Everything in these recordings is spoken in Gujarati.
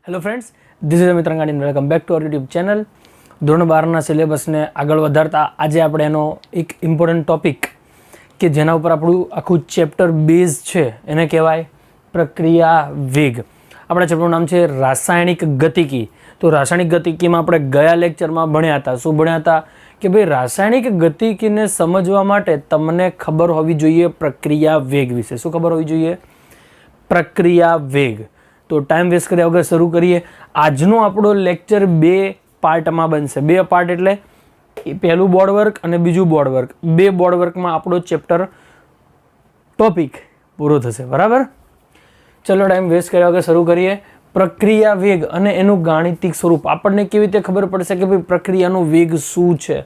Hello friends, this is Amit Rangani. Welcome back to our YouTube channel. ધોરણ 12ના સિલેબસને આગળ વધારતા આજે આપણે એનો એક ઇમ્પોર્ટન્ટ ટોપિક કે જેના ઉપર આપણું આખું ચેપ્ટર બેઝ છે એને કહેવાય પ્રક્રિયા વેગ. આપણા ચેપ્ટરનું નામ છે રાસાયણિક ગતિકી. તો રાસાયણિક ગતિકીમાં આપણે ગયા લેક્ચરમાં ભણ્યા હતા. શું ભણ્યા હતા? કે ભાઈ રાસાયણિક ગતિકીને સમજવા માટે તમને ખબર હોવી જોઈએ પ્રક્રિયા વેગ વિશે. શું ખબર હોવી જોઈએ? પ્રક્રિયા વેગ. તો ટાઈમ વેસ્ટ કર્યા વગર શરૂ કરીએ. આજનો આપણો લેક્ચર 2 પાર્ટમાં બનશે. 2 પાર્ટ એટલે પહેલું બોર્ડ વર્ક અને બીજું બોર્ડ વર્ક. 2 બોર્ડ વર્કમાં આપણો ચેપ્ટર ટોપિક પૂરો થશે. બરાબર? ચલો ટાઈમ વેસ્ટ કર્યા વગર શરૂ કરીએ. પ્રક્રિયા વેગ અને એનું ગાણિતિક સ્વરૂપ આપણને કેવી રીતે ખબર પડશે કે ભાઈ પ્રક્રિયાનો વેગ શું છે?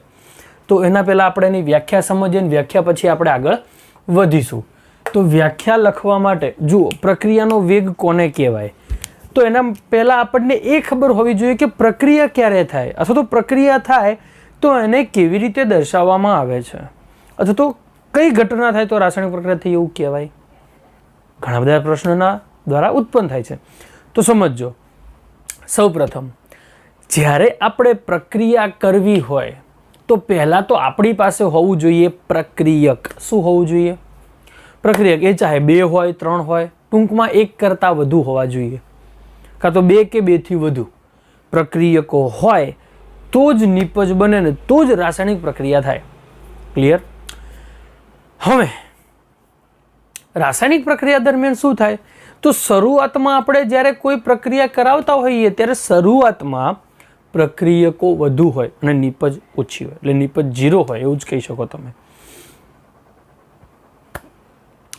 તો એના પહેલાં આપણે એની વ્યાખ્યા સમજીએ અને વ્યાખ્યા પછી આપણે આગળ વધીશું. તો વ્યાખ્યા લખવા માટે જુઓ, પ્રક્રિયાનો વેગ કોને કહેવાય? તો એના પહેલાં આપણને એ ખબર હોવી જોઈએ કે પ્રક્રિયા ક્યારે થાય, અથવા તો પ્રક્રિયા થાય તો એને કેવી રીતે દર્શાવવામાં આવે છે, અથવા તો કઈ ઘટના થાય તો રાસાયણિક પ્રક્રિયા થઈ એવું કહેવાય. ઘણા બધા પ્રશ્નોના દ્વારા ઉત્પન્ન થાય છે. તો સમજો, સૌપ્રથમ જ્યારે આપણે પ્રક્રિયા કરવી હોય તો પહેલાં તો આપણી પાસે હોવું જોઈએ પ્રક્રિયક. શું હોવું જોઈએ? પ્રક્રિયક. એ ચાહે 2 હોય 3 હોય, ટૂંકમાં 1 કરતાં વધુ હોવા જોઈએ, કાં તો 2 કે 2 થી વધુ પ્રક્રિયકો હોય તો જ નિપજ બને ને તો જ રાસાયણિક પ્રક્રિયા થાય. ક્લિયર? હવે રાસાયણિક પ્રક્રિયા દરમિયાન શું થાય? તો શરૂઆતમાં આપણે જ્યારે કોઈ પ્રક્રિયા કરાવતા હોઈએ ત્યારે શરૂઆતમાં પ્રક્રિયકો વધુ હોય અને નિપજ ઓછી હોય, એટલે નિપજ 0 હોય એવું જ કહી શકો તમે.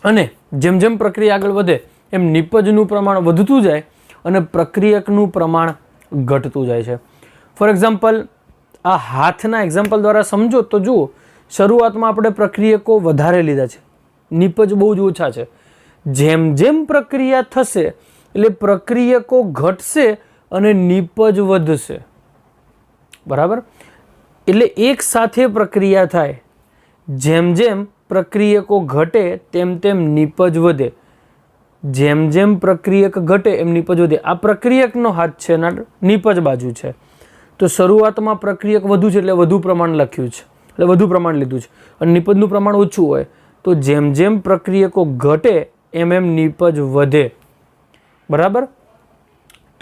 અને જેમ જેમ પ્રક્રિયા આગળ વધે એમ નિપજનું પ્રમાણ વધતું જાય અને પ્રક્રિયકનું પ્રમાણ ઘટતું જાય છે. ફોર એક્ઝામ્પલ, આ હાથના એક્ઝામ્પલ દ્વારા સમજો તો જુઓ, શરૂઆતમાં આપણે પ્રક્રિયકો વધારે લીધા છે, નિપજ બહુ જ ઓછા છે. જેમ જેમ પ્રક્રિયા થશે એટલે પ્રક્રિયકો ઘટશે અને નિપજ વધશે. બરાબર? એટલે એક સાથે પ્રક્રિયા થાય, જેમ જેમ પ્રક્રિયકો ઘટે તેમ તેમ નિપજ વધે. જેમ જેમ પ્રક્રિયક ઘટે એમ નિપજ વધે. આ પ્રક્રિયકનો હાથ છે અને નિપજ બાજુ છે. તો શરૂઆતમાં પ્રક્રિયક વધુ છે એટલે વધુ પ્રમાણ લખ્યું છે, એટલે વધુ પ્રમાણ લીધું છે. અને નિપજનું પ્રમાણ ઓછું હોય તો જેમ જેમ પ્રક્રિયકો ઘટે એમ એમ નિપજ વધે. બરાબર?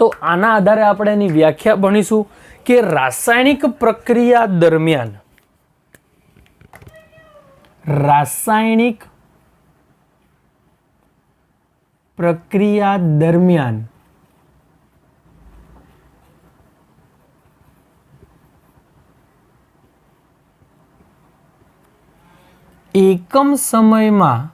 તો આના આધારે આપણે એની વ્યાખ્યા ભણીશું કે રાસાયણિક પ્રક્રિયા દરમિયાન રાસાયણિક પ્રક્રિયા દરમિયાન એકમ સમયમાં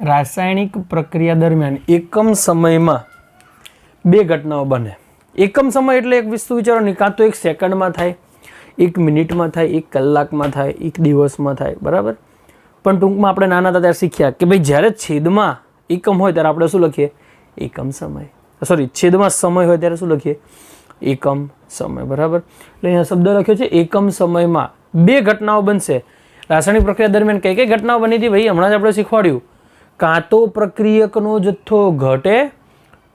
રાસાયણિક પ્રક્રિયા દરમિયાન એકમ સમયમાં 2 ઘટનાઓ બને. એકમ સમય એટલે એક વસ્તુ વિચારો ને, કાં તો 1 સેકન્ડમાં થાય, 1 મિનિટમાં થાય, 1 કલાકમાં થાય, 1 દિવસમાં થાય. બરાબર? પણ ટૂંકમાં આપણે નાના હતા ત્યારે શીખ્યા કે ભાઈ જ્યારે છેદમાં એકમ હોય ત્યારે આપણે શું લખીએ? એકમ સમય. છેદમાં સમય હોય ત્યારે શું લખીએ? એકમ સમય. બરાબર? એટલે અહીંયા શબ્દ લખ્યો છે એકમ સમયમાં 2 ઘટનાઓ બનશે. રાસાયણિક પ્રક્રિયા દરમિયાન કઈ કઈ ઘટનાઓ બની હતી ભાઈ? હમણાં જ આપણે શીખવાડ્યું. કાં તો પ્રક્રિયકનો જથ્થો ઘટે,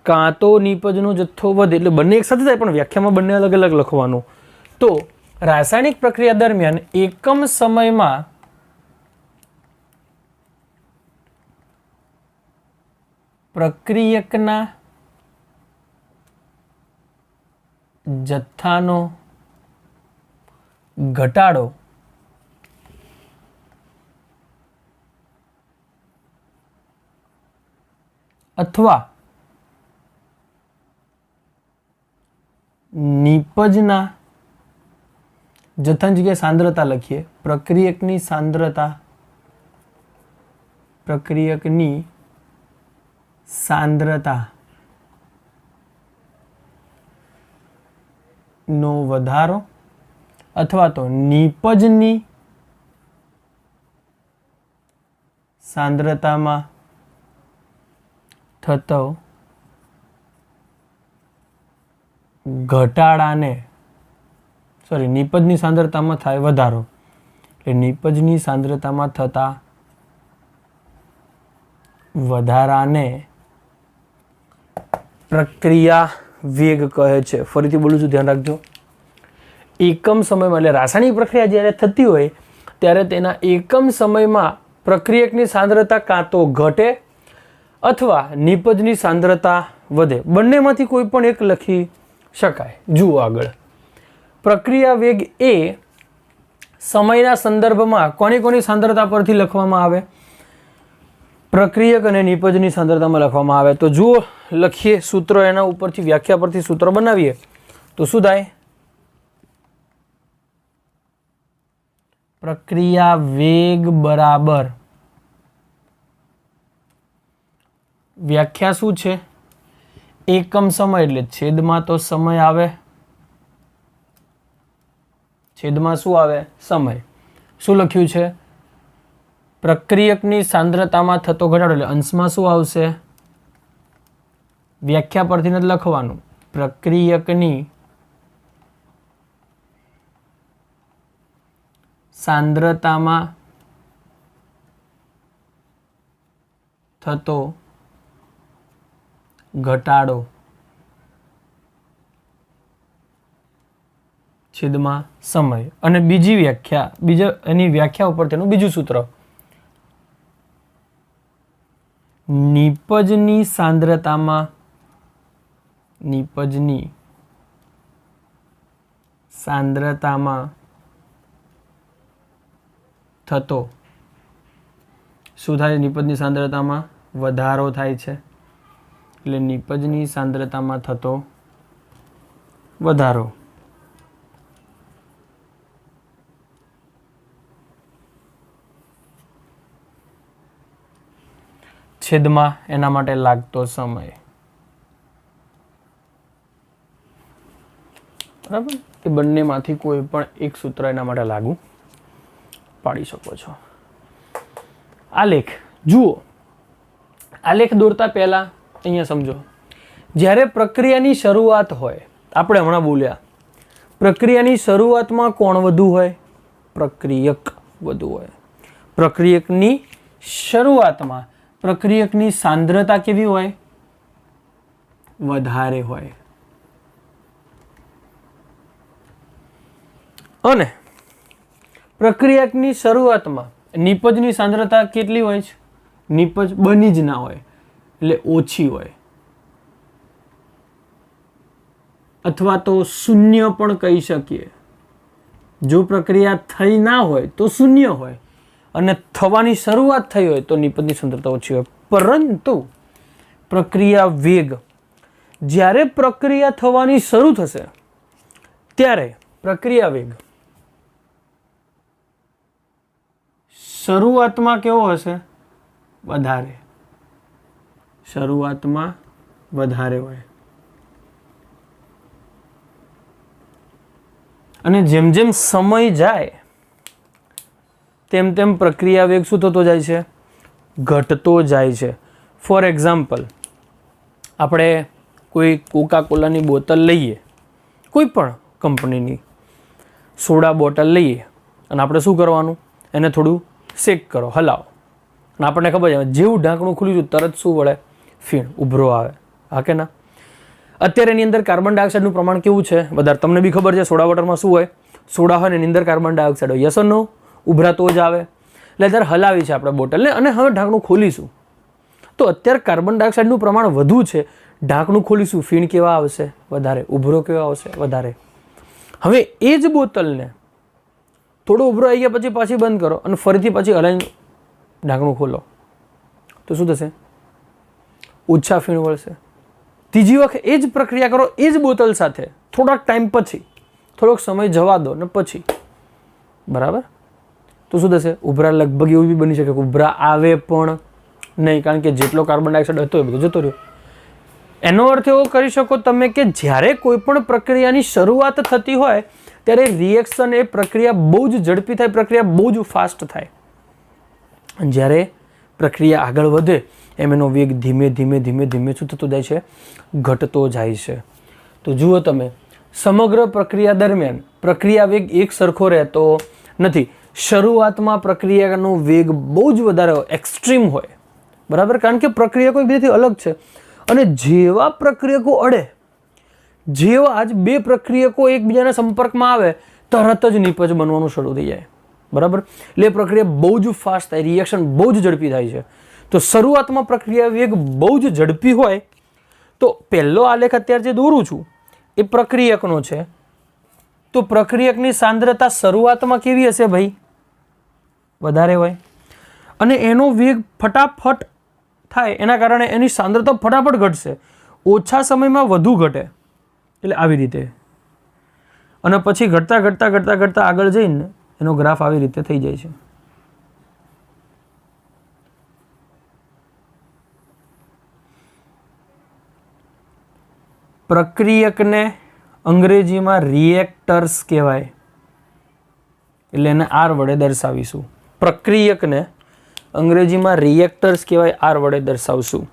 કાં તો નિપજનો જથ્થો વધે. એટલે બંને એક સાથે થાય પણ વ્યાખ્યામાં બંને અલગ અલગ લખવાનું. તો રાસાયણિક પ્રક્રિયા દરમિયાન એકમ સમયમાં પ્રક્રિયકના જથ્થાનો ઘટાડો અથવા નિપજના જથ્થાની જગ્યાએ સાંદ્રતા લખીએ. પ્રક્રિયકની સાંદ્રતા, પ્રક્રિયકની સાંદ્રતા નો વધારો અથવા તો નિપજની સાંદ્રતામાં થતો ઘટાડાને નિપજની સાંદ્રતામાં થાય વધારો. એ નિપજની સાંદ્રતામાં થતા વધારાને પ્રક્રિયા વેગ કહે છે. ફરીથી બોલું છું, ધ્યાન રાખજો. એકમ સમયમાં એટલે રાસાયણિક પ્રક્રિયા જ્યારે થતી હોય ત્યારે તેના એકમ સમયમાં પ્રક્રિયકની સાંદ્રતા કાં તો ઘટે અથવા નિપજની સાંદ્રતા વધે. બંનેમાંથી કોઈ પણ એક લખી શકાય. જુઓ આગળ. પ્રક્રિયા વેગ એ સમયના સંદર્ભમાં કોની સાંદ્રતા પરથી લખવામાં આવે? પ્રક્રિયક અને નિપજની સાંદ્રતામાં લખવામાં આવે. તો જુઓ, લખીએ સૂત્ર, એના ઉપરથી વ્યાખ્યા પરથી સૂત્ર બનાવીએ તો શું થાય? પ્રક્રિયા વેગ બરાબર વ્યાખ્યા શું છે? એકમ સમય એટલે છેદમાં તો સમય આવે, છેદમાં શું આવે? સમય. શું લખ્યું છે? પ્રક્રિયકની સાંદ્રતામાં થતો ઘટાડો એટલે અંશમાં શું આવશે? વ્યાખ્યા પરથી નથી લખવાનું. પ્રક્રિયકની સાંદ્રતામાં થતો ઘટાડો છેદમાં સમય. અને બીજી વ્યાખ્યા, એની વ્યાખ્યા ઉપર તેનું બીજું સૂત્ર, નિપજની સાંદ્રતામાં થતો શું થાય? નિપજની સાંદ્રતામાં વધારો થાય છે એટલે નિપજની સાંદ્રતામાં થતો વધારો. છેદમાં એના માટે લાગતો સમય. બરાબર? એ બંનેમાંથી કોઈ પણ એક સૂત્ર એના માટે લાગુ પાડી શકો છો. આલેખ જુઓ. આલેખ દોરતા પહેલા અહીંયા સમજો, જ્યારે પ્રક્રિયાની શરૂઆત હોય, આપણે હમણાં બોલ્યા, પ્રક્રિયાની શરૂઆતમાં કોણ વધુ હોય? પ્રક્રિયક વધુ હોય. પ્રક્રિયકની શરૂઆતમાં પ્રક્રિયકની સાંદ્રતા કેવી હોય? વધારે હોય. અને પ્રક્રિયકની શરૂઆતમાં નિપજની સાંદ્રતા કેટલી હોય છે? નિપજ બની જ ના હોય એટલે ઓછી હોય, અથવા તો શૂન્ય પણ કહી શકીએ. જો પ્રક્રિયા થઈ ના હોય તો શૂન્ય હોય, અને થવાની શરૂઆત થઈ હોય તો નિપજની સાંદ્રતા ઓછી હોય. પરંતુ પ્રક્રિયા વેગ, જ્યારે પ્રક્રિયા થવાની શરૂ થશે ત્યારે પ્રક્રિયા વેગ શરૂઆતમાં કેવો હશે? વધારે. શરૂઆતમાં વધારે હોય, અને જેમ જેમ સમય જાય તેમ તેમ પ્રક્રિયા વેગ શું થતો જાય છે? ઘટતો જાય છે. ફોર એક્ઝામ્પલ, આપણે કોઈ કોકા કોલાની બોટલ લઈએ, કોઈ પણ કંપનીની સોડા બોટલ લઈએ, અને આપણે શું કરવાનું? એને થોડું શેક કરો, હલાવો, અને આપણને ખબર છે જેવું ઢાંકણું ખુલ્યું તરત શું વળે? ફીણ ઉભરો આવે. હા કે ના? અત્યારે એની અંદર કાર્બન ડાયોક્સાઇડનું પ્રમાણ કેવું છે? વધારે. તમને બી ખબર છે સોડા વોટરમાં શું હોય? સોડા હોય ને એની અંદર કાર્બન ડાયોક્સાઇડ હોય. યસ ઓર નો? ઉભરાતો જ આવે. એટલે અત્યારે હલાવી છે આપણે બોટલને, અને હવે ઢાંકણું ખોલીશું તો અત્યારે કાર્બન ડાયોક્સાઇડનું પ્રમાણ વધુ છે. ઢાંકણું ખોલીશું, ફીણ કેવા આવશે? વધારે. ઉભરો કેવા આવશે? વધારે. હવે એ જ બોટલને થોડો ઉભરો આવી ગયા પછી પાછી બંધ કરો અને ફરીથી પાછી હલાવીને ઢાંકણું ખોલો તો શું થશે? ઓછા ફીણ વળશે. ત્રીજી વખત એ જ પ્રક્રિયા કરો એ જ બોટલ સાથે થોડાક ટાઈમ પછી, થોડોક સમય જવા દો ને પછી, બરાબર, તો શું થશે? ઉભરા લગભગ એવું બી બની શકે કે ઉભરા આવે પણ નહીં, કારણ કે જેટલો કાર્બન ડાયોક્સાઇડ હતો એ બધો જતો રહ્યો. એનો અર્થ એવો કરી શકો તમે કે જ્યારે કોઈ પણ પ્રક્રિયાની શરૂઆત થતી હોય ત્યારે રિએક્શન એ પ્રક્રિયા બહુ જ ઝડપી થાય, પ્રક્રિયા બહુ જ ફાસ્ટ થાય. જ્યારે પ્રક્રિયા આગળ વધે એમ એનો વેગ ધીમે ધીમે ધીમે ધીમે શું થતો જાય છે? ઘટતો જાય છે. તો જુઓ તમે, સમગ્ર પ્રક્રિયા દરમિયાન પ્રક્રિયા વેગ એક સરખો રહેતો નથી. શરૂઆતમાં પ્રક્રિયાનો વેગ બહુ જ વધારે હોય, એક્સ્ટ્રીમ હોય, બરાબર, કારણ કે પ્રક્રિયકો એકબીજાથી અલગ છે. અને જેવા પ્રક્રિયકો અડે, જેવા જ બે પ્રક્રિયકો એકબીજાના સંપર્કમાં આવે, તરત જ નિપજ બનવાનું શરૂ થઈ જાય, બરાબર. એટલે એ પ્રક્રિયા બહુ જ ફાસ્ટ થાય, રિએક્શન બહુ જ ઝડપી થાય છે. તો શરૂઆતમાં પ્રક્રિયા વેગ બહુ જ ઝડપી હોય તો પહેલો આલેખ અત્યારે જે દોરું છું એ પ્રક્રિયકનો છે. તો પ્રક્રિયકની સાંદ્રતા શરૂઆતમાં કેવી હશે ભાઈ? વધારે હોય. અને એનો વેગ ફટાફટ થાય એના કારણે એની સાંદ્રતા ફટાફટ ઘટશે, ઓછા સમયમાં વધુ ઘટે, એટલે આવી રીતે. અને પછી ઘટતા ઘટતા ઘટતા ઘટતા આગળ જઈને એનો ગ્રાફ આવી રીતે થઈ જાય છે. પ્રક્રિયકને અંગ્રેજીમાં રિએક્ટર્સ કહેવાય, એટલે એને આર વડે દર્શાવીશું. પ્રક્રિયકને અંગ્રેજીમાં રિએક્ટર્સ કહેવાય, આર વડે દર્શાવશું.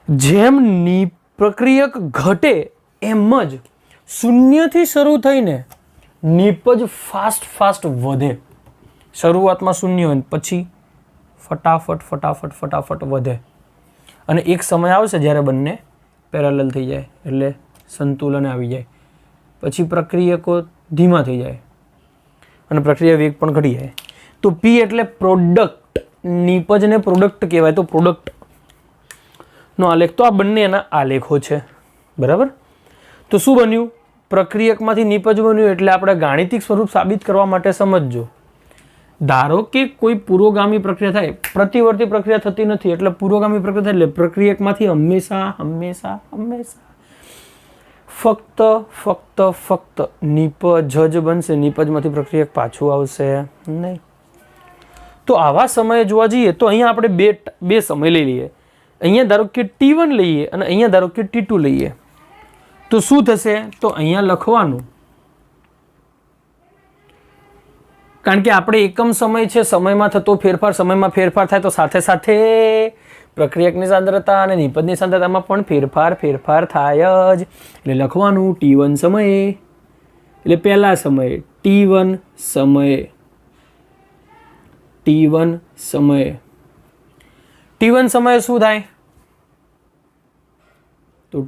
જેમ પ્રક્રિયક ઘટે એમ જ શૂન્યથી શરૂ થઈને નિપજ ફાસ્ટ વધે. શરૂઆતમાં શૂન્ય હોય પછી ફટાફટ વધે. અને એક સમય આવશે જ્યારે બંને પેરેલલ થઈ જાય, એટલે સંતુલન આવી જાય. પછી પ્રક્રિયકો ધીમા થઈ જાય અને પ્રક્રિયા વેગ પણ ઘટી જાય. તો પી એટલે પ્રોડક્ટ, નિપજને પ્રોડક્ટ કહેવાય, તો પ્રોડક્ટનો આલેખ. તો આ બંને એના આલેખો છે, બરાબર. તો શું બન્યું? પ્રક્રિયકમાંથી નિપજ બન્યું. એટલે આપણે ગાણિતિક સ્વરૂપ સાબિત કરવા માટે સમજજો. ધારો કે કોઈ પુરોગામી પ્રક્રિયા થાય, પ્રતિવર્તી પ્રક્રિયા થતી નથી, એટલે પુરોગામી પ્રક્રિયા થાય એટલે પ્રક્રિયકમાંથી હંમેશા ફક્ત નિપજ જ બનશે. નિપજમાંથી પ્રક્રિયક પાછું આવશે નહીં. તો આવા સમયે જોવા જઈએ તો અહીંયા આપણે બે સમય લઈ લઈએ. અહીંયા ધારો કે T1 લઈએ અને અહીંયા ધારો કે T2 લઈએ. તો શું થશે? તો અહીંયા લખવાનું, કારણ કે આપણે એકમ સમય છે, સમયમાં થતો ફેરફાર, સમયમાં ફેરફાર થાય તો સાથે સાથે પ્રક્રિયકની સાંદ્રતા અને નિપજની સાંદ્રતામાં પણ ફેરફાર થાય જ. એટલે લખવાનું T1 સમયે, એટલે પહેલા સમયે T1 સમયે શું થાય? તો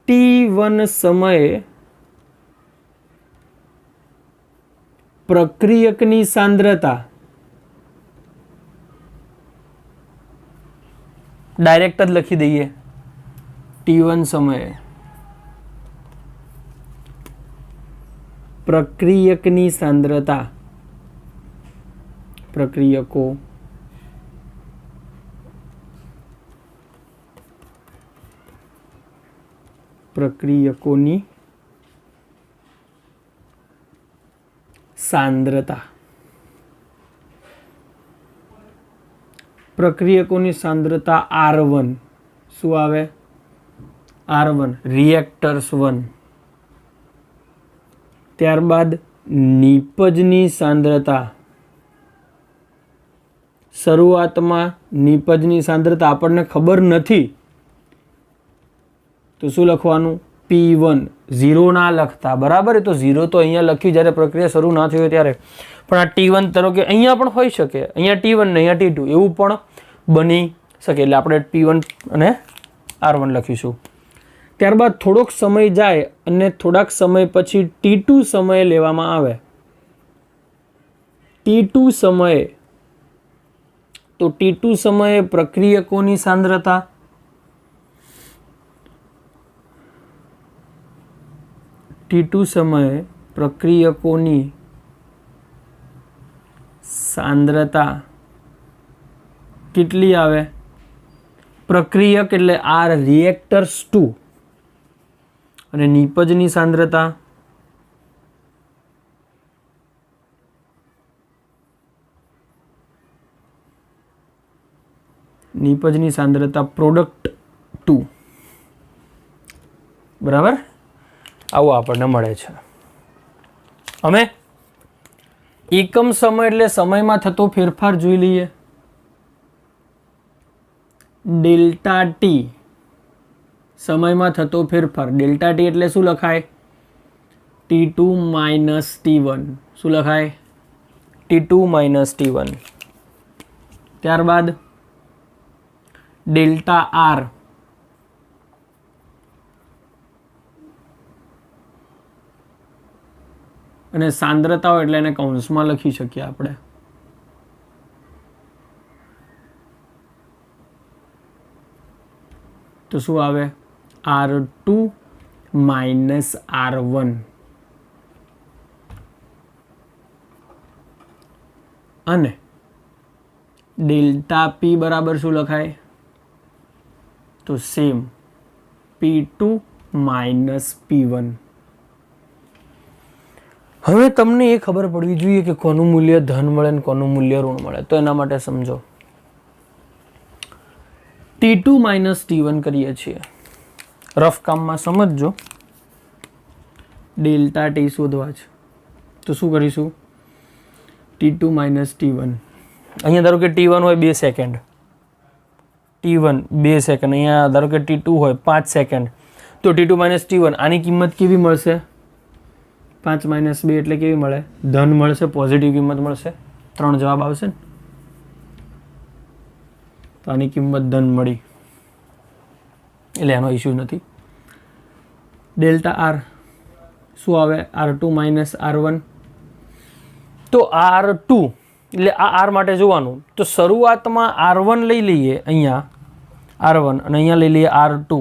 T1 સમયે પ્રક્રિયકની સાંદ્રતા ડાયરેક્ટ જ લખી દઈએ. T1 સમયે પ્રક્રિયકની સાંદ્રતા, પ્રક્રિયકોની સાંદ્રતા. પ્રક્રિયકોની સાંદ્રતા R1 શું આવે? R1 reactors 1. ત્યારબાદ નિપજની સાંદ્રતા. શરૂઆતમાં નિપજની સાંદ્રતા આપણને ખબર નથી તો શું લખવાનું? P1. 0 ના લખતા, બરાબર. એ તો 0 તો અહીંયા લખ્યું જ્યારે પ્રક્રિયા શરૂ ના થઈ હોય ત્યારે. પણ આ T1 તરીકે અહીંયા પણ હોઈ શકે, અહીંયા T1 ને અહીંયા T2 એવું પણ બની શકે. એટલે આપણે P1 અને R1 લખીશું. ત્યારબાદ થોડોક સમય જાય અને થોડાક સમય પછી T2 સમયે લેવામાં આવે. T2 સમયે, તો T2 સમયે પ્રક્રિયકોની સાંદ્રતા, T2 સમયે પ્રક્રિયકોની સાંદ્રતા કેટલી આવે? પ્રક્રિયક એટલે R રિએક્ટર્સ 2 અને નિપજની સાંદ્રતા પ્રોડક્ટ 2, બરાબર. આવું આપણને મળે છે. અમે એકમ સમય એટલે સમયમાં થતો ફેરફાર જોઈ લઈએ. ડેલ્ટા ટી સમયમાં થતો ફેરફાર. ડેલ્ટા ટી એટલે શું લખાય? T2 - T1. શું લખાય? T2 minus T1. ત્યારબાદ ડેલ્ટા આર અને સાંદ્રતા હોય એટલે એને કૌંસમાં લખી શકીએ આપણે. તો શું આવે? R2 માઇનસ R1 અને ડેલ્ટા P બરાબર શું લખાય? તો સેમ P2 માઇનસ P1. હવે તમને એ ખબર પડવી જોઈએ કે કોનું મૂલ્ય ધન મળે ને કોનું મૂલ્ય ઋણ મળે. તો એના માટે સમજો, T2 માઇનસ T1 કરીએ છીએ. રફ કામમાં સમજજો. ડેલ્ટા ટી શોધવા છે તો શું કરીશું? T2 minus T1. અહીંયા ધારો કે T1 હોય 2 સેકન્ડ, T1 2 સેકન્ડ, અહીંયા ધારો કે T2 હોય 5 સેકન્ડ. તો T2 માઇનસ T1 આની કિંમત કેવી મળશે? 5 માઇનસ 2 એટલે કેવી મળે? ધન મળશે, પોઝિટિવ કિંમત મળશે. 3 જવાબ આવશે ને? તો આની કિંમત ધન મળી એટલે એનો ઇશ્યુ નથી. ડેલ્ટા આર શું આવે? R2 minus R1. તો R2 એટલે આ R માટે જોવાનું. તો શરૂઆતમાં R1 લઈ લઈએ, અહીંયા R1 અને અહીંયા લઈ લઈએ R2.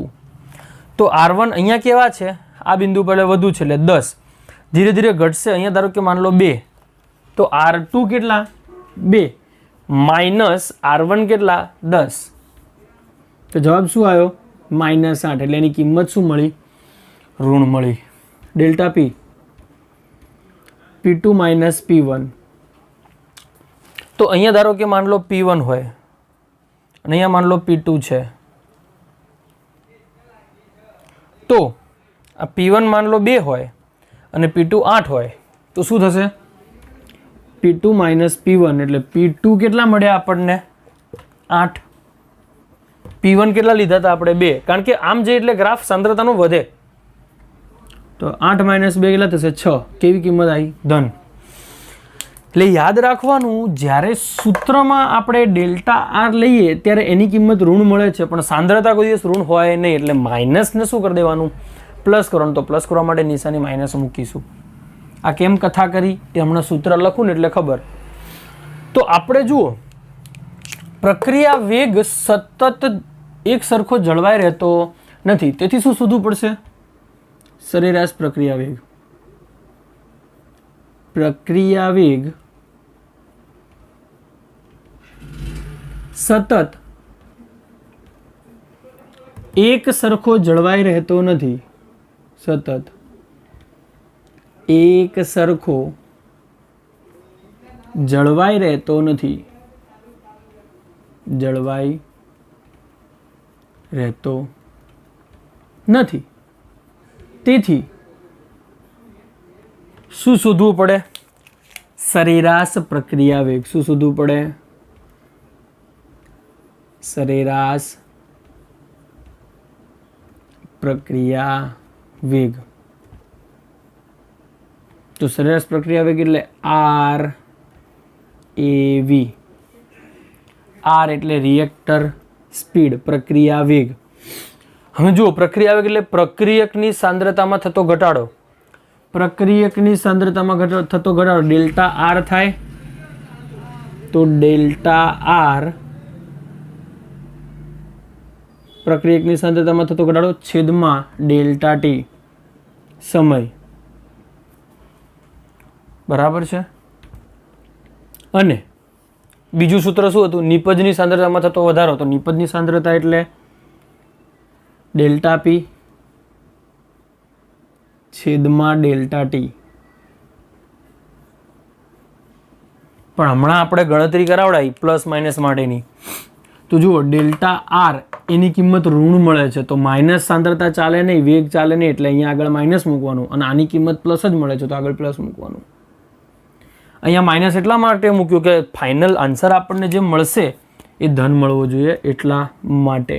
તો R1 અહીંયા કેવા છે? આ બિંદુ પર વધુ છે એટલે 10. ધીરે ધીરે ઘટશે. અહીંયા ધારો કે માન લો 2. તો R2 કેટલા? 2 માઇનસ R1 કેટલા? 10. તો જવાબ શું આવ્યો? -8. એટલે એની કિંમત શું મળી? ઋણ મળી. Delta P P2 minus P1. તો અહીંયા ધારો કે માન લો P1 હોય અને અહીંયા માન લો P2 છે. તો આ P1 માન લો 2 હોય અને P2 8 હોય તો શું થશે? P2 માઇનસ P1 એટલે P2 કેટલા મળ્યા આપણને? 8. P1 કેટલા લીધા હતા આપણે? 2. કારણ કે આમ જે એટલે ગ્રાફ સાંદ્રતાનો વધે. તો 8 માઇનસ 2 કેટલા થશે? 6. કેવી કિંમત આવી? ધન. એટલે યાદ રાખવાનું, જ્યારે સૂત્રમાં આપણે ડેલ્ટા આર લઈએ ત્યારે એની કિંમત ઋણ મળે છે, પણ સાંદ્રતા કોઈ દિવસ ઋણ હોય નહીં. એટલે માઇનસને શું કરી દેવાનું? પ્લસ કરવાનું. તો પ્લસ કરવા માટે નિશાની માઇનસ મૂકીશું. આ કેમ કથા કરી એ હમણાં સૂત્ર લખું ને એટલે ખબર. તો આપણે જુઓ, પ્રક્રિયા વેગ સતત એક સરખો જળવાઈ રહેતો નથી. તેથી શું શોધવું પડશે? સરેરાશ પ્રક્રિયા વેગ. પ્રક્રિયા વેગ સતત એક સરખો જળવાઈ રહેતો નથી. સતત એક સરખો જળવાઈ રહેતો નથી. જળવાઈ રહેતો નથી. તેથી શું શોધવું પડે? સરેરાશ પ્રક્રિયા વેગ. શું શોધવું પડે? સરેરાશ પ્રક્રિયા વેગ. તો સરેરાશ પ્રક્રિયા વેગ એટલે RAV. R એટલે રિએક્ટર સ્પીડ, પ્રક્રિયા વેગ. હવે જુઓ, પ્રક્રિયા વેગ એટલે પ્રક્રિયકની સાંદ્રતામાં થતો ઘટાડો. પ્રક્રિયકની સાંદ્રતામાં થતો ઘટાડો ડેલ્ટા આર થાય. તો ડેલ્ટા આર પ્રક્રિયકની સાંદ્રતામાં થતો ઘટાડો છેદમાં ડેલ્ટા ટી સમય. બરાબર છે. અને બીજું સૂત્ર શું હતું? નિપજની સાંદ્રતામાં થતો વધારો. તો નિપજની સાંદ્રતા એટલે ડેલ્ટા પી છેદમાં ડેલ્ટા ટી. પણ હમણાં આપણે ગણતરી કરાવડાવી પ્લસ માઇનસ માટેની. તો જુઓ, ડેલ્ટા આર એની કિંમત ઋણ મળે છે. તો માઇનસ સાંદ્રતા ચાલે નહીં, વેગ ચાલે નહીં, એટલે અહીંયા આગળ માઇનસ મૂકવાનું. અને આની કિંમત પ્લસ જ મળે છે તો આગળ પ્લસ મૂકવાનું. અહીંયા માઇનસ એટલા માટે મૂક્યું કે ફાઇનલ આન્સર આપણને જે મળશે એ ધન મળવો જોઈએ એટલા માટે.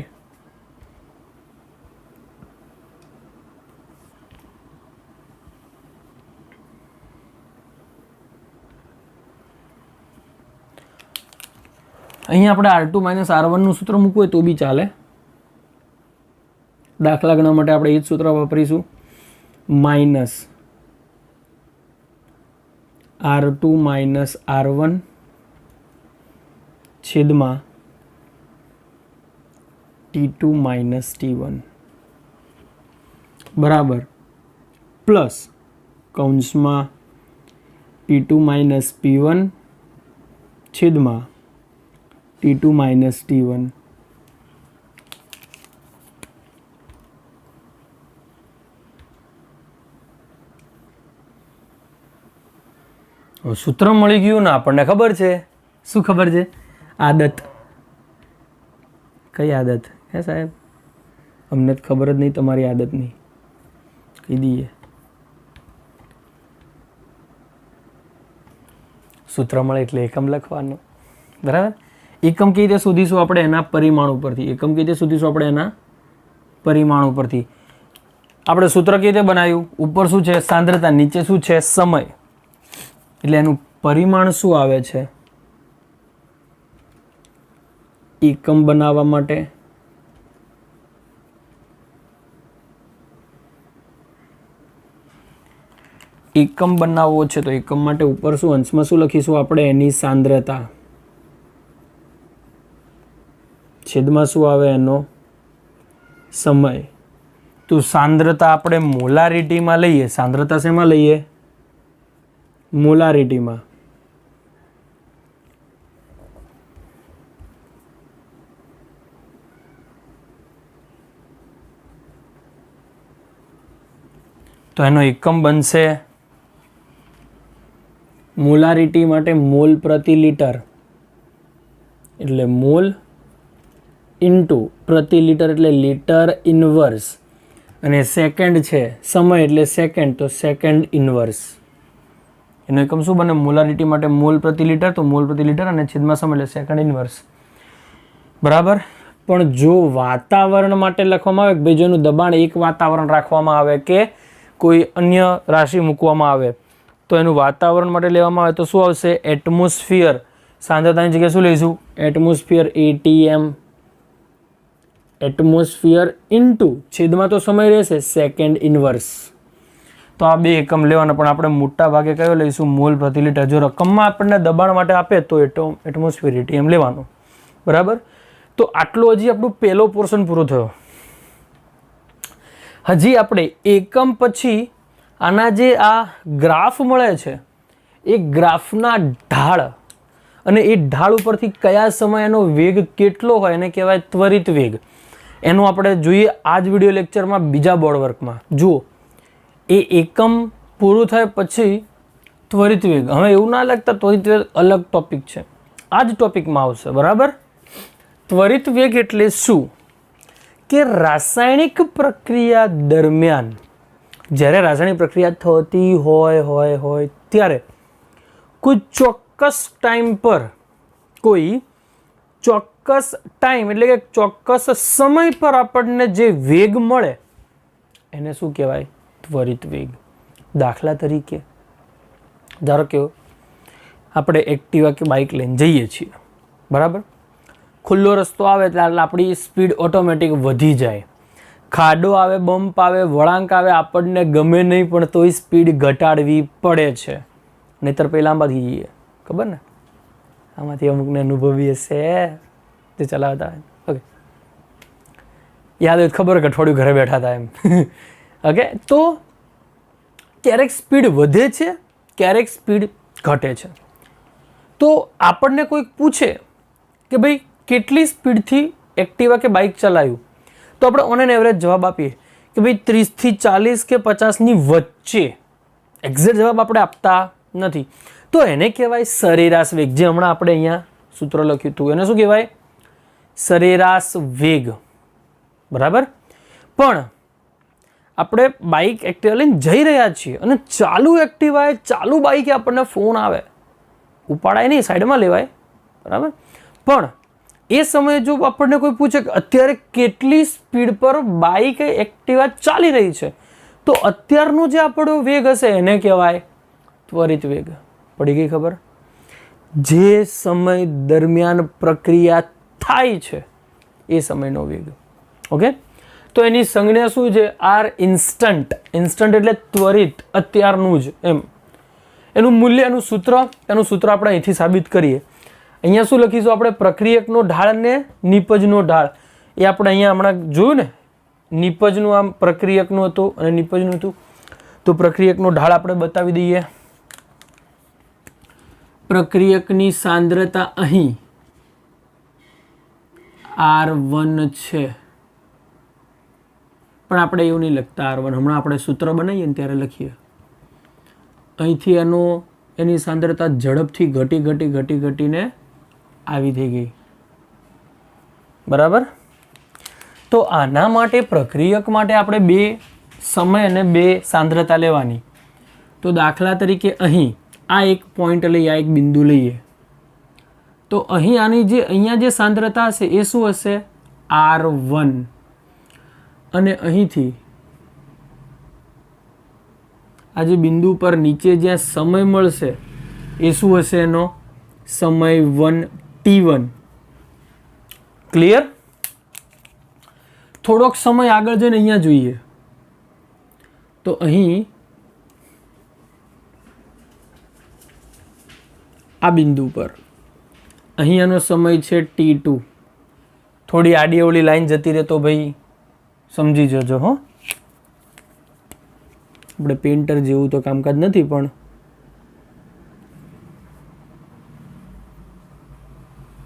અહીંયા આપણે R2 માઇનસ R1 નું સૂત્ર મૂકવું હોય તો બી ચાલે. દાખલા ગણવા માટે આપણે એ જ સૂત્ર વાપરીશું. માઇનસ R2 માઇનસ R1 છેદમાં T2 માઇનસ T1 બરાબર પ્લસ કૌંસમાં P2 માઇનસ P1 છેદમાં T2 માઇનસ T1. સૂત્ર મળી ગયું ને આપણને ખબર છે. શું ખબર છે? આદત. કઈ આદત હે સાહેબ? અમને ખબર જ નહીં તમારી આદતની. કહી દઈએ. સૂત્ર મળે એટલે એકમ લખવાનું. બરાબર. એકમ કઈ રીતે શોધીશું આપણે? એના પરિમાણ ઉપરથી. એકમ કઈ રીતે શોધીશું આપણે? એના પરિમાણ ઉપરથી. આપણે સૂત્ર કઈ રીતે બનાવ્યું? ઉપર શું છે? સાંદ્રતા. નીચે શું છે? સમય. એટલે એનું પરિમાણ શું આવે છે? એકમ બનાવવા માટે એકમ બનાવવો છે તો એકમ માટે ઉપર શું અંશમાં શું લખીશું આપણે? એની સાંદ્રતા. છેદમાં શું આવે? એનો સમય. તો સાંદ્રતા આપણે મોલારિટીમાં લઈએ. સાંદ્રતા શેમાં લઈએ? મોલારિટીમાં. તો એનો એકમ બનશે મોલારિટી માટે મોલ પ્રતિ લિટર એટલે મોલ ઇન્ટુ પ્રતિ લિટર એટલે લિટર ઇન્વર્સ અને સેકન્ડ છે સમય એટલે સેકન્ડ તો સેકન્ડ ઇન્વર્સ. એનો એકમ શું બને? મોલારિટી માટે મોલ પ્રતિ લિટર તો મોલ પ્રતિ લિટર અને છેદમાં સમય એટલે સેકન્ડ ઇન્વર્સ. બરાબર. પણ જો વાતાવરણ માટે લખવામાં આવે કે ભાઈ જેનું દબાણ એક વાતાવરણ રાખવામાં આવે કે કોઈ અન્ય રાશિ મૂકવામાં આવે તો એનું વાતાવરણ માટે લેવામાં આવે તો શું આવશે? એટમોસ્ફિયર. સાંદ્રતાની જગ્યાએ શું લઈશું? Atmosphere ATM. એટમોસ્ફિયર ઇન્ટુ છેદમાં તો સમય રહેશે સેકન્ડ ઇન્વર્સ. તો આ બે એકમ લેવાના પણ આપણે મોટા ભાગે કયો લઈશું? મોલ પ્રતિ લિટર. જો રકમમાં આપણને દબાણ માટે આપે તો એટમોસ્ફિયર ATM લેવાનું. બરાબર. તો આટલો હજી આપણું પહેલો પોર્શન પૂરો થયો. હજી આપણે એકમ પછી આના જે આ ગ્રાફ મળે છે એ ગ્રાફના ઢાળ અને એ ઢાળ ઉપરથી કયા સમયનો વેગ કેટલો હોય એને કહેવાય ત્વરિત વેગ. એનું આપણે જોઈએ આ જ વિડીયો લેક્ચરમાં બીજા બોર્ડ વર્કમાં. જુઓ એ એકમ પૂરું થાય પછી ત્વરિત વેગ. હવે એવું ના લાગતા ત્વરિત વેગ અલગ ટોપિક છે, આ જ ટોપિકમાં આવશે. બરાબર. ત્વરિત વેગ એટલે શું? કે રાસાયણિક પ્રક્રિયા દરમિયાન જ્યારે રાસાયણિક પ્રક્રિયા થતી હોય ત્યારે કોઈ ચોક્કસ ટાઈમ પર કોઈ ચોક્કસ ટાઈમ એટલે કે ચોક્કસ સમય પર આપણને જે વેગ મળે એને શું કહેવાય? ત્વરિત વેગ. દાખલા તરીકે ધારો કે આપણે એક્ટિવા કે બાઇક લઈને જઈએ છીએ. બરાબર. ખુલ્લો રસ્તો આવે એટલે આપણી સ્પીડ ઓટોમેટિક વધી જાય. ખાડો આવે, બમ્પ આવે, વળાંક આવે, આપણને ગમે નહીં પણ તોય સ્પીડ ઘટાડવી પડે છે. નહીતર પહેલાં આમાંથી જઈએ. ખબર ને? આમાંથી અમુકને અનુભવી હશે જે ચલાવતા હોય. ઓકે, યાદ હોય ખબર કે અઠવાડિયું ઘરે બેઠા હતા એમ. ઓકે, તો ક્યારેક સ્પીડ વધે છે, ક્યારેક સ્પીડ ઘટે છે. તો આપણને કોઈક પૂછે કે ભાઈ કેટલી સ્પીડથી એક્ટિવા કે બાઇક ચલાવ્યું તો આપણે ઓન એન એવરેજ જવાબ આપીએ કે ભાઈ 30 થી 40 કે 50ની વચ્ચે. એક્ઝેક્ટ જવાબ આપણે આપતા નથી. તો એને કહેવાય સરેરાશ વેગ. જે હમણાં આપણે અહીંયા સૂત્ર લખ્યું હતું એને શું કહેવાય? સરેરાશ વેગ. બરાબર. પણ આપણે બાઇક એક્ટિવા લઈને જઈ રહ્યા છીએ અને ચાલુ એક્ટિવાએ ચાલુ બાઇકે આપણને ફોન આવે, ઉપાડાય નહીં, સાઈડમાં લેવાય. બરાબર. પણ એ સમયે જો આપણને કોઈ પૂછે કે અત્યારે કેટલી સ્પીડ પર બાઇક એક્ટિવા ચાલી રહી છે તો અત્યારનો જે આપણો વેગ હશે એને કહેવાય ત્વરિત વેગ. પડી ગઈ ખબર? જે સમય દરમિયાન પ્રક્રિયા થાય છે એ સમયનો વેગ. ઓકે, તો એની સંજ્ઞા શું છે? R instant. ઇન્સ્ટન્ટ એટલે ત્વરિત, અત્યારનું જ એમ. એનું મૂલ્ય, એનું સૂત્ર આપણે અહીંથી સાબિત કરીએ. અહીંયા શું લખીશું આપણે? પ્રક્રિયકનો ઢાળ અને નિપજનો ઢાળ. એ આપણે અહીંયા હમણાં જોયું ને, નિપજનું આમ પ્રક્રિયકનું હતું અને નિપજનું હતું. તો પ્રક્રિયકનો ઢાળ આપણે બતાવી દઈએ. પ્રક્રિયકની સાંદ્રતા અહીં R1 છે, પણ આપણે એવું નહીં લખતા R1. હમણાં આપણે સૂત્ર બનાવીએ ને ત્યારે લખીએ. અહીંથી એની સાંદ્રતા ઝડપથી ઘટીને આવી થઈ ગઈ. બરાબર. તો આના માટે પ્રક્રિયક માટે આપણે 2 સમય અને 2 સાંદ્રતા લેવાની. તો દાખલા તરીકે અહીં આ એક પોઈન્ટ લઈએ, આ એક બિંદુ લઈએ. તો અહીં અહીંયા જે સાંદ્રતા હશે એ શું હશે? R1. અને અહીંથી આ જે બિંદુ પર નીચે જ્યાં સમય મળશે એ શું હશે? એનો સમય 1t1. ક્લિયર? થોડોક સમય આગળ જઈને અહીંયા જોઈએ તો અહીં આ બિંદુ પર અહીંયાનો સમય છે t2. થોડી આડી અવળી લાઈન જતી રહે તો ભાઈ સમજી જજો. હો, આપણે પેન્ટર જેવું તો કામકાજ નથી, પણ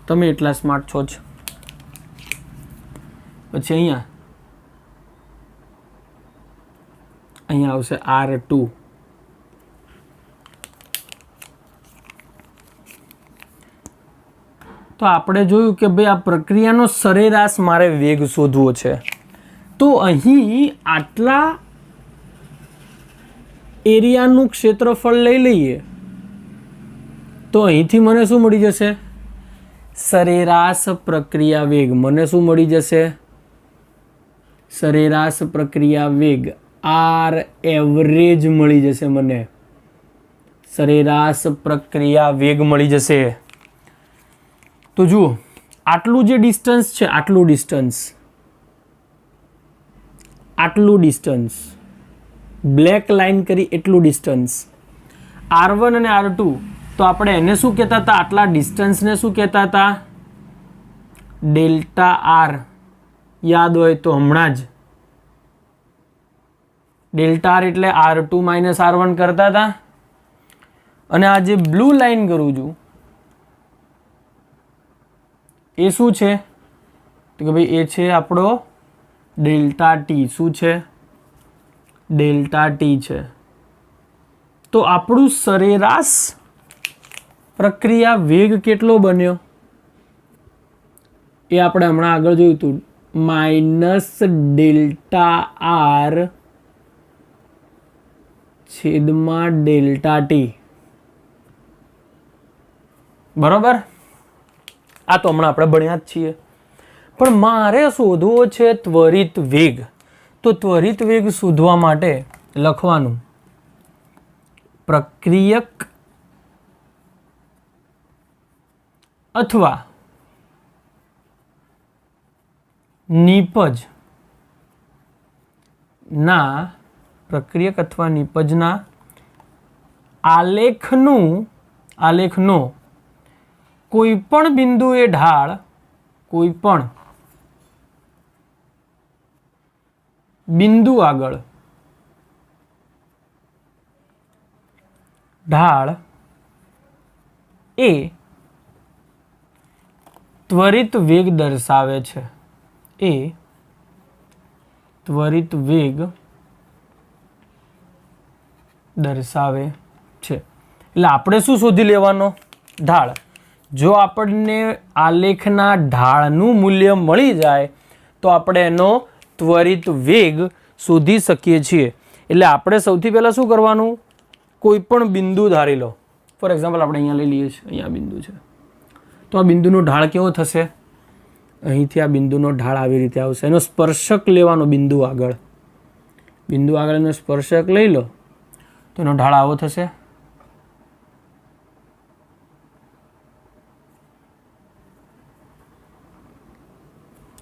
તમે એટલા સ્માર્ટ છો જ. પછી અહીંયા આવશે R2. તો આપણે જોયું કે ભાઈ આ પ્રક્રિયાનો સરેરાશ મારે વેગ શોધવો છે. તો અહીં આટલા એરિયાનું ક્ષેત્રફળ લઈ લઈએ તો અહીંથી મને શું મળી જશે? સરેરાશ પ્રક્રિયા વેગ. મને શું મળી જશે? સરેરાશ પ્રક્રિયા વેગ R એવરેજ મળી જશે. મને સરેરાશ પ્રક્રિયા વેગ મળી જશે. તો જુઓ, આટલું જે ડિસ્ટન્સ છે, આટલું ડિસ્ટન્સ બ્લેક લાઈન કરી એટલું ડિસ્ટન્સ R1 અને R2. તો આપણે એને શું કહેતા હતા? આટલા ડિસ્ટન્સને શું કહેતા હતા? Delta R. યાદ હોય તો હમણાં જ ડેલ્ટા R એટલે R2 માઇનસ R1 કરતા હતા. અને આ જે બ્લુ લાઈન કરું છું એ શું છે? તો કે ભાઈ એ છે આપણો ડેલ્ટા ટી. શું છે? ડેલ્ટા ટી છે. તો આપણું સરેરાશ પ્રક્રિયા વેગ કેટલો બન્યો એ આપણે હમણાં આગળ જોયું હતું. માઇનસ ડેલ્ટા R છેદમાં ડેલ્ટા ટી. બરોબર. આ તો હમણાં આપણે ભણ્યા જ છીએ. પણ મારે શોધવો છે ત્વરિત વેગ. તો ત્વરિત વેગ શોધવા માટે લખવાનું પ્રક્રિયક અથવા નિપજ ના આલેખનો કોઈ પણ બિંદુએ ઢાળ કોઈ પણ બિંદુ આગળ ઢાળ એ ત્વરિત વેગ દર્શાવે છે. એ ત્વરિત વેગ દર્શાવે છે. એટલે આપણે શું શોધી લેવાનો? ઢાળ. જો આપણને આલેખના ઢાળનું મૂલ્ય મળી જાય તો આપણે એનો ત્વરિત વેગ શોધી શકીએ છીએ. એટલે આપણે સૌથી પહેલાં શું કરવાનું? કોઈ પણ બિંદુ ધારી લો. ફોર એક્ઝામ્પલ આપણે અહીંયા લઈ લઈએ છીએ, અહીંયા બિંદુ છે. તો આ બિંદુનો ઢાળ કેવો થશે? અહીંથી આ બિંદુનો ઢાળ આવી રીતે આવશે. એનો સ્પર્શક લેવાનો બિંદુ આગળ એનો સ્પર્શક લઈ લો તો એનો ઢાળ આવો થશે.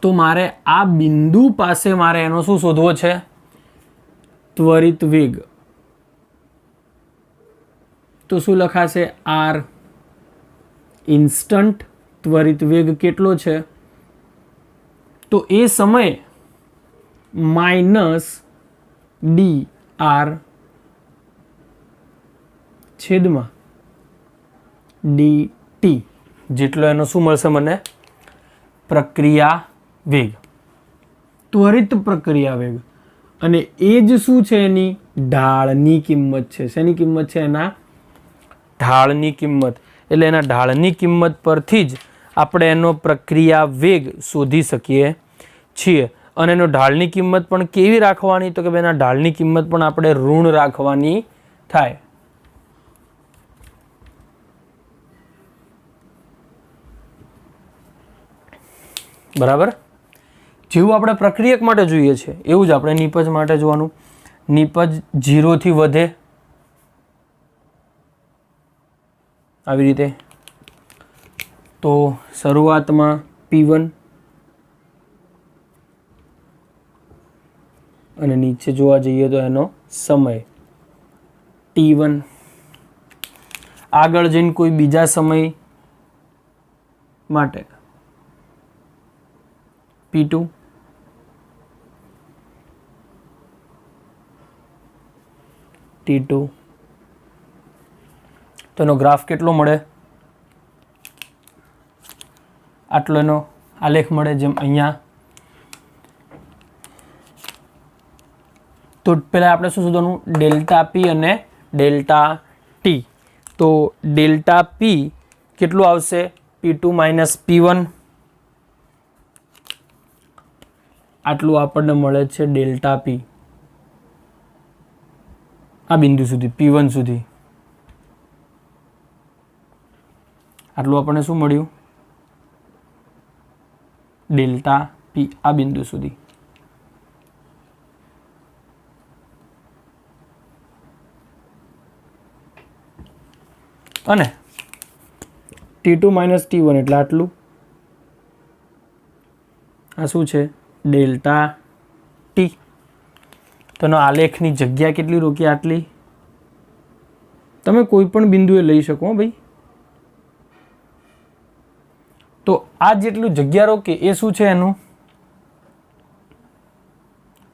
તો મારે આ બિંદુ પાસે મારે એનો શું શોધવો છે? ત્વરિત વેગ. તો શું લખાશે? આર ઇન્સ્ટન્ટ ત્વરિત વેગ કેટલો છે? તો એ સમયે માઇનસ ડી આર છેદમાં ડી ટી જેટલો એનો શું મળશે મને? પ્રક્રિયા વેગ, ત્વરિત પ્રક્રિયા વેગ. અને એ જ શું છે? એની ઢાળની કિંમત છે. શેની કિંમત છે? એના ઢાળની કિંમત. એટલે એના ઢાળની કિંમત પરથી જ આપણે એનો પ્રક્રિયા વેગ શોધી શકીએ છીએ. અને એનો ઢાળની કિંમત પણ કેવી રાખવાની? તો કે ભાઈ એના ઢાળની કિંમત પણ આપણે ઋણ રાખવાની થાય. બરાબર. જેવું આપણે પ્રક્રિયક માટે જોઈએ છે એવું જ આપણે નિપજ માટે જોવાનું. નિપજ 0 થી વધે આવી રીતે. તો શરૂઆતમાં P1 અને નીચે જોવા જઈએ તો એનો સમય T1. આગળ જઈને કોઈ બીજા સમય માટે P2. T2. તો એનો ગ્રાફ કેટલો મળે? આટલો એનો આલેખ મળે જેમ અહીંયા. તો પહેલાં આપણે શું શોધવાનું? ડેલ્ટા પી અને ડેલ્ટા ટી. તો ડેલ્ટા પી કેટલું આવશે? P2 minus P1. આટલું આપણને મળે છે ડેલ્ટા પી આ બિંદુ સુધી P1 સુધી. આટલું આપણને શું મળ્યું? ડેલ્ટા પી આ બિંદુ સુધી. અને T2 માઇનસ T1 એટલે આટલું. આ શું છે? Delta T. તેનો આલેખની જગ્યા કેટલી રોકી? આટલી. તમે કોઈ પણ બિંદુએ લઈ શકો ભાઈ. તો આ જેટલું જગ્યા રોકે એ શું છે? એનું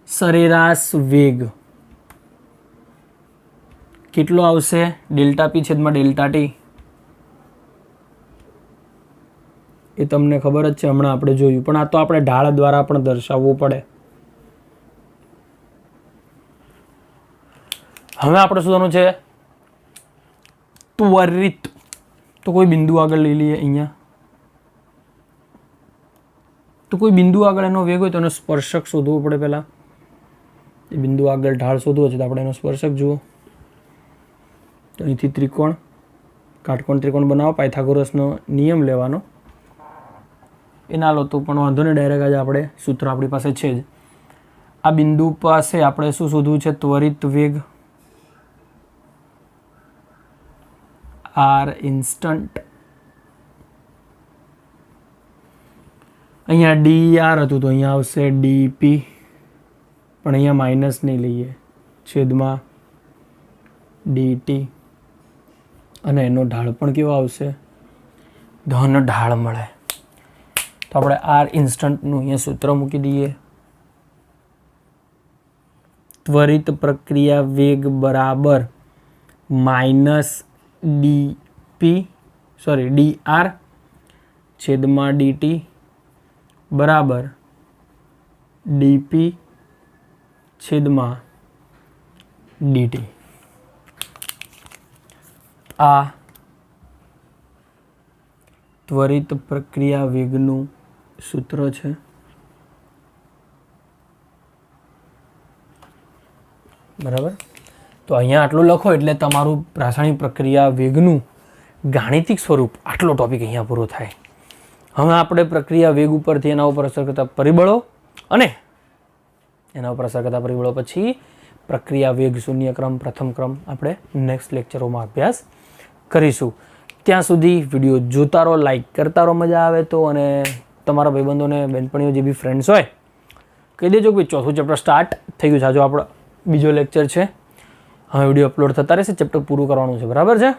સરેરાશ વેગ કેટલો આવશે? ડેલ્ટા પી છેદમાં ડેલ્ટા ટી. એ તમને ખબર જ છે, હમણાં આપણે જોયું. પણ આ તો આપણે ઢાળ દ્વારા પણ દર્શાવવું પડે. હવે આપણે શોધવાનું છે ત્વરિત. તો કોઈ બિંદુ આગળ લઈ લઈએ. અહીંયા તો કોઈ બિંદુ આગળ એનો વેગ હોય તો એનો સ્પર્શક શોધવો પડે. પહેલાં એ બિંદુ આગળ ઢાળ શોધવો છે તો આપણે એનો સ્પર્શક જુઓ. તો અહીંથી ત્રિકોણ, કાટકોણ ત્રિકોણ બનાવો. પાયથાગોરસનો નિયમ લેવાનો. એ ના લો તો પણ વાંધો નહીં, ડાયરેક્ટ આજે આપણે સૂત્ર આપણી પાસે છે જ. આ બિંદુ પાસે આપણે શું શોધવું છે? ત્વરિત વેગ આર ઇન્સ્ટન્ટ. અહીંયા ડી આર હતું તો અહીંયા આવશે ડીપી. પણ અહીંયા માઇનસ નહીં લઈએ, છેદમાં ડીટી. અને એનો ઢાળ પણ કેવો આવશે? ધન ઢાળ મળે. તો આપણે આર ઇન્સ્ટન્ટનું અહીંયા સૂત્ર મૂકી દઈએ. ત્વરિત પ્રક્રિયા વેગ બરાબર માઇનસ ડી આર છેદમાં ડીટી બરાબર ડીપી છેદમાં ડીટી. આ ત્વરિત પ્રક્રિયા વેગનું સૂત્ર છે. બરાબર. તો અહીંયા આટલું લખો એટલે તમારું રાસાયણિક પ્રક્રિયા વેગનું ગાણિતિક સ્વરૂપ આટલો ટોપિક અહીંયા પૂરો થાય. હવે આપણે પ્રક્રિયા વેગ ઉપરથી એના ઉપર અસર કરતા પરિબળો અને એના ઉપર અસર કરતા પરિબળો પછી પ્રક્રિયા વેગ શૂન્ય ક્રમ, પ્રથમ ક્રમ આપણે નેક્સ્ટ લેક્ચરોમાં અભ્યાસ કરીશું. ત્યાં સુધી વિડીયો જોતા રહો, લાઈક કરતા રહો મજા આવે તો, અને તમારા ભાઈબંધોને બહેનપણીઓ જે બી ફ્રેન્ડ્સ હોય કહી દેજો કે ભાઈ ચોથું ચેપ્ટર સ્ટાર્ટ થઈ ગયું છે. જો આપણો બીજો લેક્ચર છે, હવે વિડીયો અપલોડ થતા રહેશે, ચેપ્ટર પૂરું કરવાનું છે. બરાબર છે?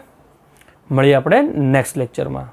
મળીએ આપણે નેક્સ્ટ લેક્ચરમાં.